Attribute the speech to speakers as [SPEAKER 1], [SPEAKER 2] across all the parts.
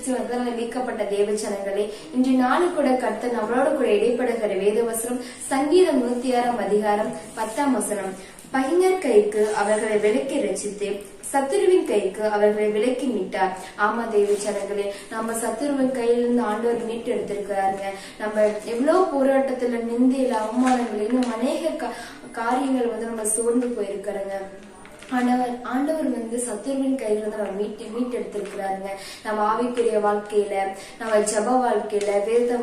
[SPEAKER 1] கிறிஸ்துவ மீட்கப்பட்ட தேவச்சனங்களே, இன்று நாளை கூட கர்த்தர் நம்மளோட கூட இடைப்படுகிற வேதவசனம் சங்கீதம் 106 அதிகாரம் 10 பகைஞர் கைக்கு அவர்களை விலக்கி ரசித்து சத்துருவின் கைக்கு அவர்களை விலக்கி மீட்டார். ஆமா தேவச்சனங்களே, நம்ம சத்துருவின் கையிலிருந்து ஆண்டவர் மீட்டு எடுத்திருக்கிறாருங்க. நம்ம எவ்வளவு போராட்டத்துல நிந்தையில அவமானங்கள் இன்னும் அநேக காரியங்கள் நம்ம சோர்ந்து போயிருக்கிறோங்க. ஆண்டவர் சத்துருவின் கையில இருந்து நம்ம மீட்டு எடுத்திருக்கிறாருங்க. நம்ம ஆவிக்குரிய வாழ்க்கையில, நம்ம ஜப வாழ்க்கையில, வேதத்தை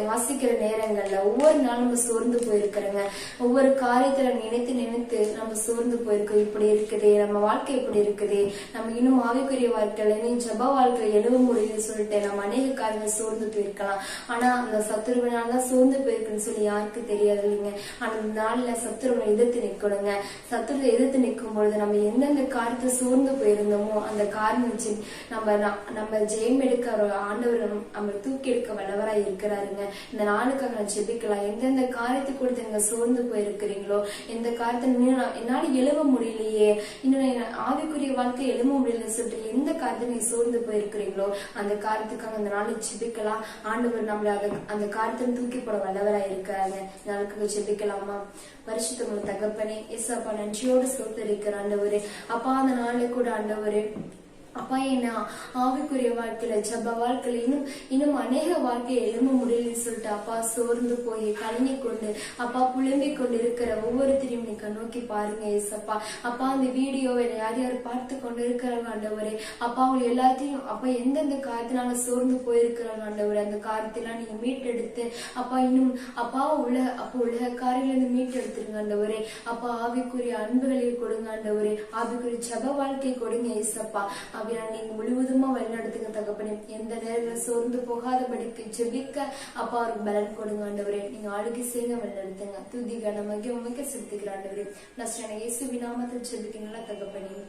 [SPEAKER 1] வாசிக்கிற நேரங்கள்ல ஒவ்வொரு நாளும் நம்ம சோர்ந்து போயிருக்கிறோங்க. ஒவ்வொரு காரியத்துல நினைத்து நம்ம சோர்ந்து போயிருக்கோம். இப்படி இருக்குதே, நம்ம வாழ்க்கை இப்படி இருக்குதே, நம்ம இன்னும் ஆவிக்குரிய வாழ்க்கையில இன்னும் ஜப வாழ்க்கை எழுவ முடியுதுன்னு சொல்லிட்டு நம்ம அநேக காரியங்கள் சோர்ந்து போயிருக்கலாம். ஆனா அந்த சத்துருவினால்தான் சோர்ந்து போயிருக்குன்னு சொல்லி யாருக்கு தெரியாது இல்லைங்க. அந்த நாள்ல சத்துருவை எதிர்த்து நிக்கணுங்க. சத்துருவை எதிர்த்து நிற்கும் பொழுது நம்ம எந்தெந்த காரியத்தை சோர்ந்து போயிருந்தோமோ அந்த காரணம் வச்சு நம்ம ஜெயம் எடுக்க ஆண்டவர் நம்ம தூக்கி எடுக்க வல்லவராய் இருக்கிறாருங்க. இந்த நாளுக்காக நான் ஜெபிக்கலாம். எந்தெந்த காரியத்தை கொடுத்து நீங்க சோர்ந்து போயிருக்கிறீங்களோ, எந்த காரியத்தை என்னால எழுவ முடியலையே, இன்னும் ஆவிக்குரிய வாழ்க்கை எழுவ முடியலன்னு சொல்லிட்டு எந்த காரியத்தை நீங்க சோர்ந்து போயிருக்கிறீங்களோ அந்த காரியத்துக்காக அந்த நாளை ஜெபிக்கலாம். ஆண்டவர் நம்மள அந்த காரியத்தை தூக்கி போட வல்லவராய் இருக்காங்க. நாளுக்காக ஜெபிக்கலாமா? பரிசுத்த தகப்பனே, ஏசப்பா நன்றியோடு ஸ்தோத்திரிக்கிற ஆண்டவரே, அப்பா அந்த நாளை கூட ஆண்டவரே, அப்பா என்ன ஆவிக்குரிய வாழ்க்கையில ஜப வாழ்க்கையில இன்னும் அநேக வாழ்க்கையை எழும்ப முடியலன்னு சொல்லிட்டு அப்பா சோர்ந்து போய் கலங்கி கொண்டு அப்பா புலம்பிக் கொண்டு இருக்கிற ஒவ்வொருத்தரையும் நீங்க நோக்கி பாருங்க ஏசப்பா. அப்பா அந்த வீடியோவை யார் யார் பார்த்து கொண்டு இருக்கிறாங்க ஆண்டவரே, அப்பா அவங்க எல்லாத்தையும் அப்பா எந்தெந்த காரியத்தினால சோர்ந்து போயிருக்கிறாங்க ஆண்டவரே, அந்த காரியத்தெல்லாம் நீங்க மீட்டெடுத்து அப்பா இன்னும் அப்பா உலக காரியங்கள் மீட்டெடுத்துருங்க ஆண்டவரே. அப்பா ஆவிக்குரிய அன்புகளை கொடுங்க ஆண்டவரே, ஆவிக்குரிய ஜப வாழ்க்கை கொடுங்க ஏசப்பா. நீங்க முழுவதுமா வழிநடத்துங்க தகப்பனே. எந்த நேரத்துல சோர்ந்து போகாதபடிக்கு ஜெபிக்க அப்பா அவருக்கு பலன் கொடுங்க ஆண்டவரே. நீங்க ஆளுகை செய்ய வழிநடத்துங்க. துதிக நமக்கு உமைக்க செலுத்துகிற ஆண்டவரே. நஸ்டான இயேசுவின் நாமத்தில் ஜெபிக்கிறீங்களா தகப்பனே?